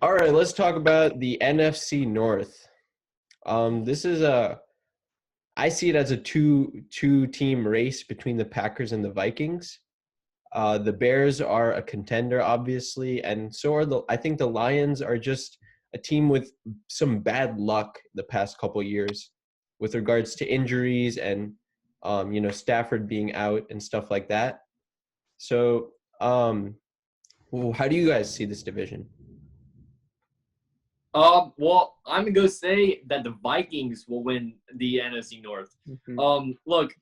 All right, let's talk about the NFC North. This is I see it as a two team race between the Packers and the Vikings. The Bears are a contender, obviously, and so are I think the Lions are just a team with some bad luck the past couple years with regards to injuries and Stafford being out and stuff like that. So, how do you guys see this division? Well, I'm gonna go say that the Vikings will win the NFC North. Look,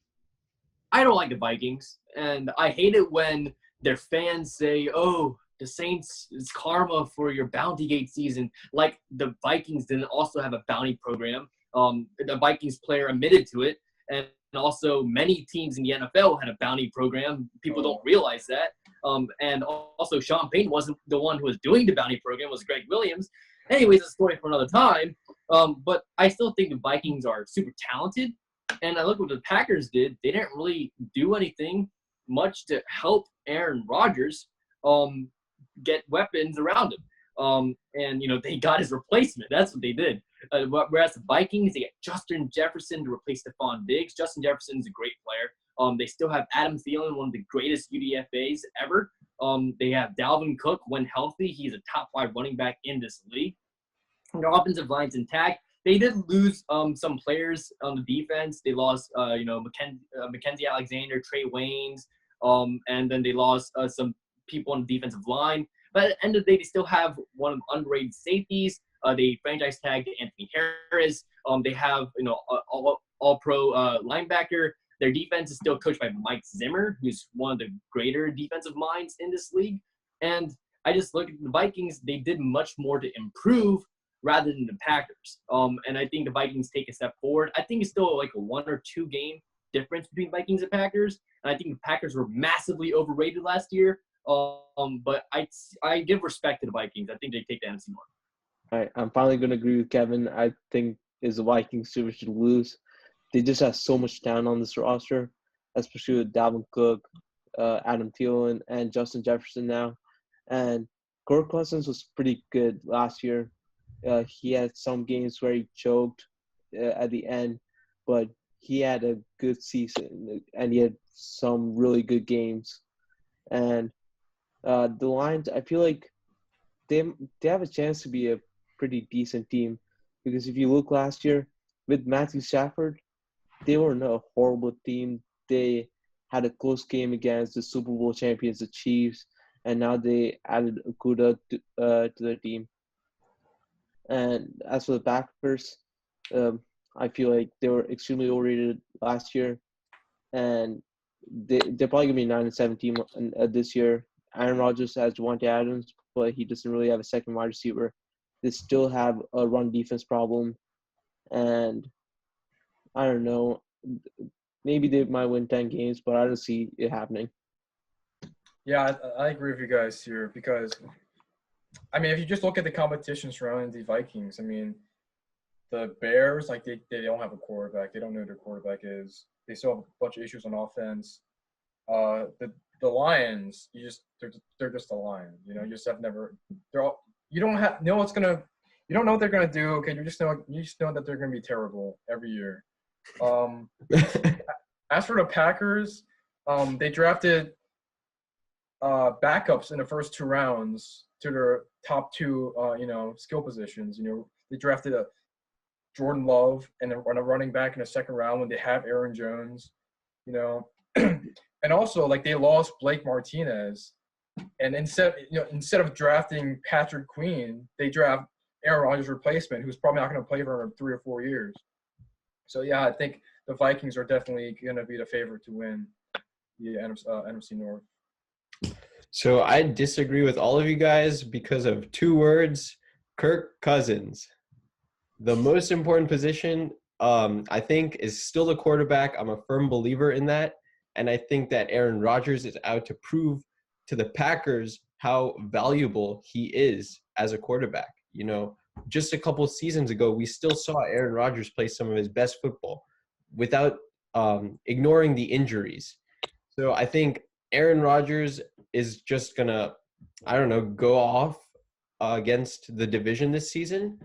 I don't like the Vikings, and I hate it when their fans say, "Oh, the Saints is karma for your Bounty Gate season." Like the Vikings didn't also have a bounty program. The Vikings player admitted to it, and also many teams in the NFL had a bounty program. People don't realize that. And also Sean Payton wasn't the one who was doing the bounty program; it was Greg Williams. Anyways, a story for another time. But I still think the Vikings are super talented. And I look what the Packers did. They didn't really do anything much to help Aaron Rodgers get weapons around him. And they got his replacement. That's what they did. Whereas the Vikings, they get Justin Jefferson to replace Stephon Diggs. Justin Jefferson's a great player. They still have Adam Thielen, one of the greatest UDFAs ever. They have Dalvin Cook when healthy. He's a top 5 running back in this league. Their offensive line's intact. They did lose some players on the defense. They lost, Mackenzie Alexander, Trey Waynes, and then they lost some people on the defensive line. But at the end of the day, they still have one of the underrated safeties. They franchise tagged Anthony Harris. They have all-pro linebacker. Their defense is still coached by Mike Zimmer, who's one of the greater defensive minds in this league. And I just look at the Vikings. They did much more to improve rather than the Packers. And I think the Vikings take a step forward. I think it's still like a 1 or 2 game difference between Vikings and Packers. And I think the Packers were massively overrated last year. But I give respect to the Vikings. I think they take the NFC North. All right, I'm finally going to agree with Kevin. I think is the Vikings should lose. They just have so much talent on this roster, especially with Dalvin Cook, Adam Thielen, and Justin Jefferson now. And Kirk Cousins was pretty good last year. He had some games where he choked at the end, but he had a good season, and he had some really good games. And the Lions, I feel like they have a chance to be a pretty decent team, because if you look last year with Matthew Stafford, they were not a horrible team. They had a close game against the Super Bowl champions, the Chiefs, and now they added Okudah to their team. And as for the Packers, I feel like they were extremely overrated last year, and they're probably gonna be 9-7 team this year. Aaron Rodgers has Devontae Adams, but he doesn't really have a second wide receiver. They still have a run defense problem, and I don't know. Maybe they might win 10 games, but I don't see it happening. Yeah, I agree with you guys here because, I mean, if you just look at the competition surrounding the Vikings, I mean, the Bears, like, they don't have a quarterback. They don't know who their quarterback is. They still have a bunch of issues on offense. The Lions, they're just the Lions. You know, you just have never – you don't know what's going to – you don't know what they're going to do. Okay, you just know that they're going to be terrible every year. As for the Packers, they drafted backups in the first 2 rounds to their top 2, skill positions. You know, they drafted a Jordan Love and a running back in the 2nd round when they have Aaron Jones. You know, and also like they lost Blake Martinez, and instead of drafting Patrick Queen, they draft Aaron Rodgers' replacement, who's probably not going to play for 3 or 4 years. So, yeah, I think the Vikings are definitely going to be the favorite to win the NFC North. So I disagree with all of you guys because of 2 words, Kirk Cousins. The most important position, I think, is still the quarterback. I'm a firm believer in that. And I think that Aaron Rodgers is out to prove to the Packers how valuable he is as a quarterback. You know, just a couple seasons ago, we still saw Aaron Rodgers play some of his best football without ignoring the injuries. So I think Aaron Rodgers is just going to, go off against the division this season.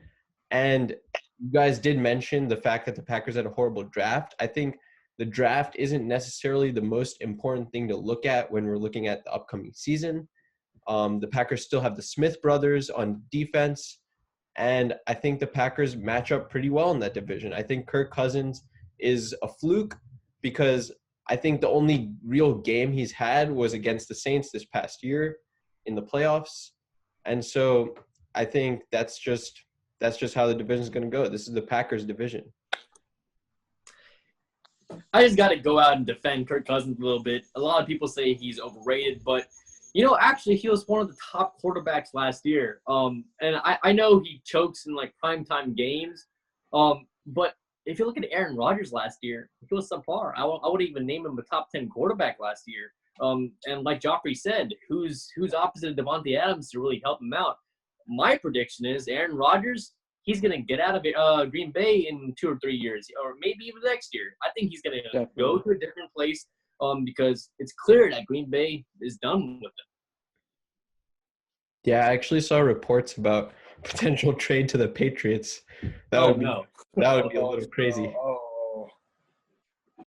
And you guys did mention the fact that the Packers had a horrible draft. I think the draft isn't necessarily the most important thing to look at when we're looking at the upcoming season. The Packers still have the Smith brothers on defense, and I think the Packers match up pretty well in that division. I think Kirk Cousins is a fluke because I think the only real game he's had was against the Saints this past year in the playoffs. And so I think that's just how the division is going to go. This is the Packers division. I just got to go out and defend Kirk Cousins a little bit. A lot of people say he's overrated, but actually he was one of the top quarterbacks last year. And I know he chokes in like primetime games. But if you look at Aaron Rodgers last year, he was subpar. I would even name him a top 10 quarterback last year. And like Geoffrey said, who's opposite of Devontae Adams to really help him out? My prediction is Aaron Rodgers, he's going to get out of Green Bay in 2 or 3 years, or maybe even next year. I think he's going to go to a different place because it's clear that Green Bay is done with him. Yeah, I actually saw reports about potential trade to the Patriots. That would be a little crazy. Oh